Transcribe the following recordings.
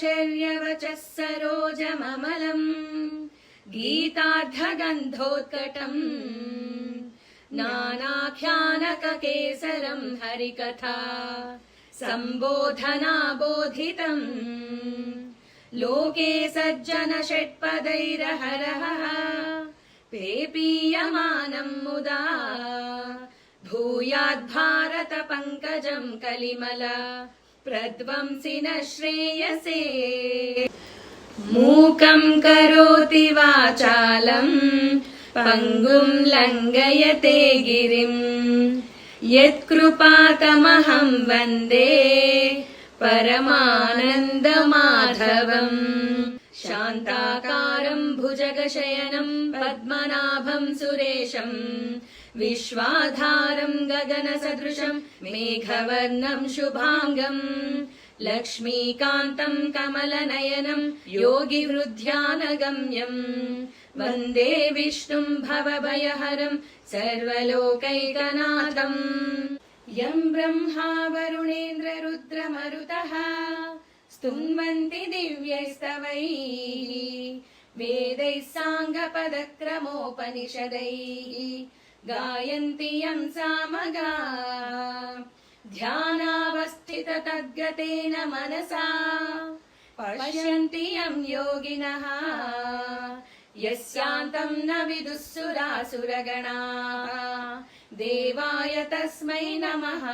शर्यवचः सरोजममलम् गीतार्थगन्धोत्कटम् नानाख्यानककेसरम् हरिकथा सम्बोधना बोधितम् लोके सज्जन षट्पदैरहरः पेपीयमानम् मुदा भूयाद्भारत पङ्कजम् कलिमल प्रध्वंसिन श्रेयसे मूकम् करोति वाचालम् पङ्गुम् लङ्घयते गिरिम् यत्कृपातमहम् वन्दे परमानन्दमाधवम् शान्ताकारम् भुजगशयनम् पद्मनाभम् सुरेशम् विश्वाधारम् गगनसदृशम् मेघवर्णम् शुभाङ्गम् लक्ष्मीकान्तम् कमलनयनम् योगिवृद्ध्यानगम्यम् वन्दे विष्णुम् भवभयहरम् सर्वलोकैकनाथम् यम् ब्रह्मा वरुणेन्द्र रुद्रमरुतः स्तुन्वन्ति दिव्यैस्तवैः वेदैः साङ्गपदक्रमोपनिषदैः गायन्ति यम् सामगा ध्यानावस्थित तद्गतेन मनसा पश्यन्ति यम् योगिनः यस्यान्तम् न विदुः सुरासुरगणाः देवाय तस्मै नमः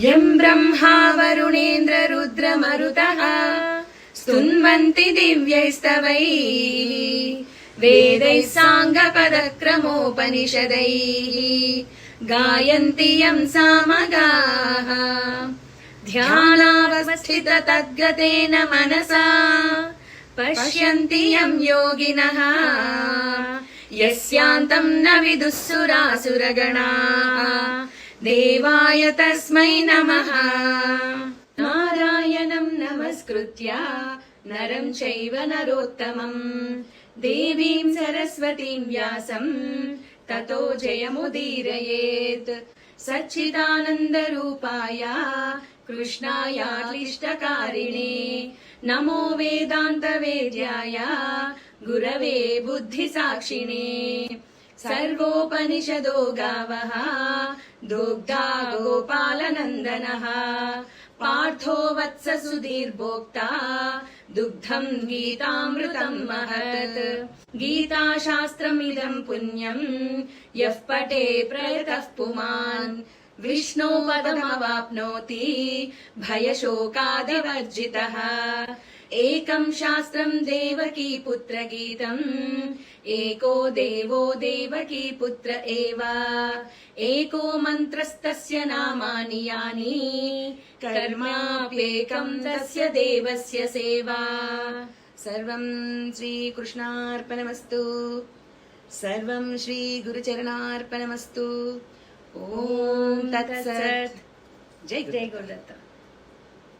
यम् ब्रह्मा वरुणेन्द्र रुद्रमरुतः स्तुन्वन्ति दिव्यैस्तवैः वेदैः साङ्गपदक्रमोपनिषदैः गायन्ति यम् सामगाः ध्यानावस्थित तद्गतेन मनसा पश्यन्ति यम् योगिनः यस्यान्तम् न विदुः सुरासुरगणाः देवाय तस्मै नमः नारायणम् नमस्कृत्य नरम् चैव नरोत्तमम् देवीम् सरस्वतीम् व्यासम् ततो जयमुदीरयेत् सच्चिदानन्दरूपाय कृष्णायाक्लिष्टकारिणे नमो वेदान्तवेद्याय गुरवे बुद्धिसाक्षिणे सर्वोपनिषदो गावः दुग्धा गोपालनन्दनः पार्थो वत्स सुधीर्भोक्ता दुग्धम् गीतामृतम् महत् गीताशास्त्रमिदम् पुण्यम् यः पठे प्रयतः पुमान् विष्णो पदमवाप्नोति भयशोकादिवर्जितः एकम् शास्त्रम् देवकी पुत्रगीतम् एको देवो देवकी पुत्र एव एको मन्त्रस्तस्य नामानि यानि कर्माप्येकम् तस्य देवस्य सेवा सर्वम् श्रीकृष्णार्पणमस्तु सर्वम् श्रीगुरुचरणार्पणमस्तु ॐ तत्सत् जय गुरुदत्त।